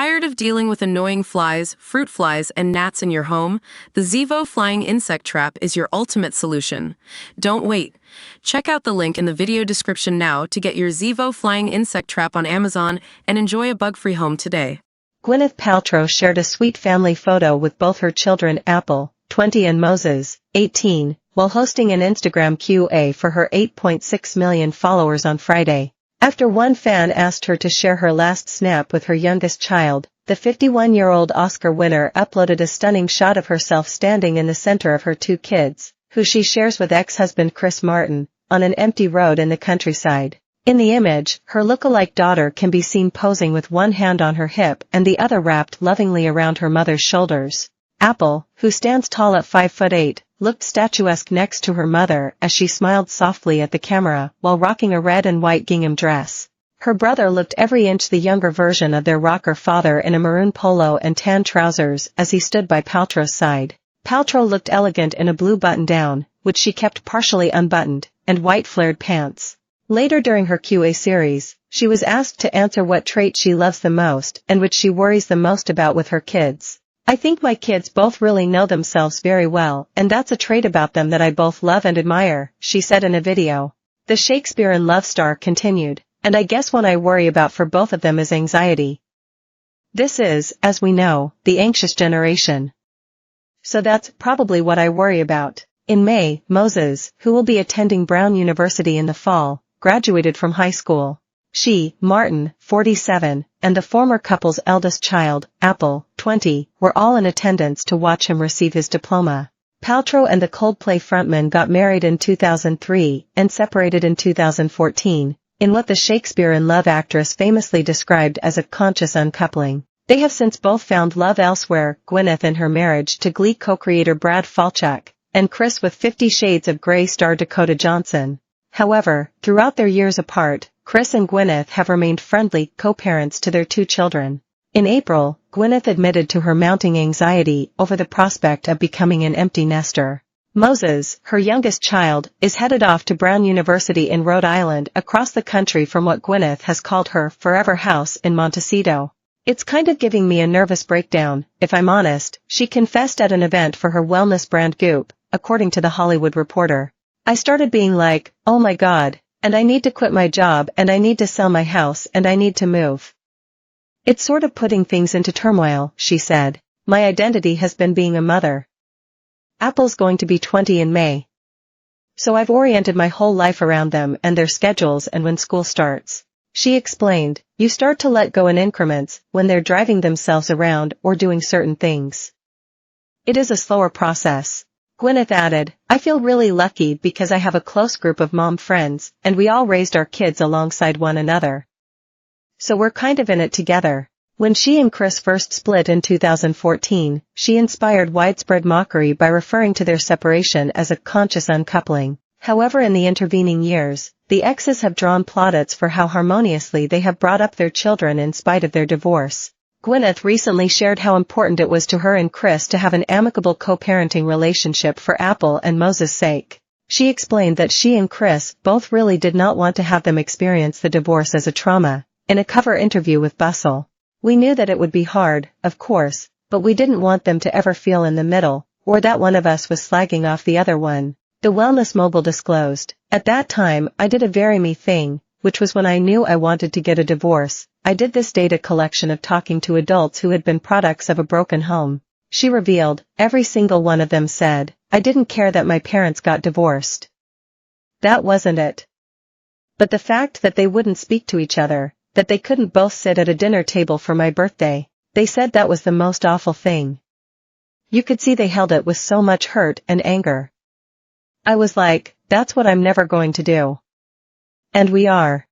Tired of dealing with annoying flies, fruit flies, and gnats in your home? The Zevo Flying Insect Trap is your ultimate solution. Don't wait. Check out the link in the video description now to get your Zevo Flying Insect Trap on Amazon and enjoy a bug-free home today. Gwyneth Paltrow shared a sweet family photo with both her children Apple, 20 and Moses, 18, while hosting an Instagram Q&A for her 8.6 million followers on Friday. After one fan asked her to share her last snap with her youngest child, the 51-year-old Oscar winner uploaded a stunning shot of herself standing in the center of her two kids, who she shares with ex-husband Chris Martin, on an empty road in the countryside. In the image, her look-alike daughter can be seen posing with one hand on her hip and the other wrapped lovingly around her mother's shoulders. Apple, who stands tall at 5'8", looked statuesque next to her mother as she smiled softly at the camera while rocking a red and white gingham dress. Her brother looked every inch the younger version of their rocker father in a maroon polo and tan trousers as he stood by Paltrow's side. Paltrow looked elegant in a blue button-down, which she kept partially unbuttoned, and white flared pants. Later during her Q&A series, she was asked to answer what trait she loves the most and which she worries the most about with her kids. "I think my kids both really know themselves very well, and that's a trait about them that I both love and admire," she said in a video. The Shakespeare in Love star continued, "And I guess what I worry about for both of them is anxiety. This is, as we know, the anxious generation. So that's probably what I worry about." In May, Moses, who will be attending Brown University in the fall, graduated from high school. She, Martin, 47, and the former couple's eldest child, Apple, 20, were all in attendance to watch him receive his diploma. Paltrow and the Coldplay frontman got married in 2003 and separated in 2014, in what the Shakespeare in Love actress famously described as a conscious uncoupling. They have since both found love elsewhere, Gwyneth in her marriage to Glee co-creator Brad Falchuk, and Chris with 50 Shades of Grey star Dakota Johnson. However, throughout their years apart, Chris and Gwyneth have remained friendly co-parents to their two children. In April, Gwyneth admitted to her mounting anxiety over the prospect of becoming an empty nester. Moses, her youngest child, is headed off to Brown University in Rhode Island across the country from what Gwyneth has called her forever house in Montecito. "It's kind of giving me a nervous breakdown, if I'm honest," she confessed at an event for her wellness brand Goop, according to The Hollywood Reporter. "I started being like, oh my God, and I need to quit my job and I need to sell my house and I need to move. It's sort of putting things into turmoil," she said. "My identity has been being a mother. Apple's going to be 20 in May. So I've oriented my whole life around them and their schedules and when school starts." She explained, "You start to let go in increments when they're driving themselves around or doing certain things. It is a slower process." Gwyneth added, "I feel really lucky because I have a close group of mom friends, and we all raised our kids alongside one another. So we're kind of in it together." When she and Chris first split in 2014, she inspired widespread mockery by referring to their separation as a conscious uncoupling. However, in the intervening years, the exes have drawn plaudits for how harmoniously they have brought up their children in spite of their divorce. Gwyneth recently shared how important it was to her and Chris to have an amicable co-parenting relationship for Apple and Moses' sake. She explained that she and Chris both really did not want to have them experience the divorce as a trauma. In a cover interview with Bustle, "We knew that it would be hard, of course, but we didn't want them to ever feel in the middle, or that one of us was slagging off the other one." The wellness mogul disclosed, "At that time, I did a very me thing, which was when I knew I wanted to get a divorce. I did this data collection of talking to adults who had been products of a broken home." She revealed, "Every single one of them said, I didn't care that my parents got divorced. That wasn't it. But the fact that they wouldn't speak to each other, that they couldn't both sit at a dinner table for my birthday, they said that was the most awful thing. You could see they held it with so much hurt and anger. I was like, that's what I'm never going to do. And we are."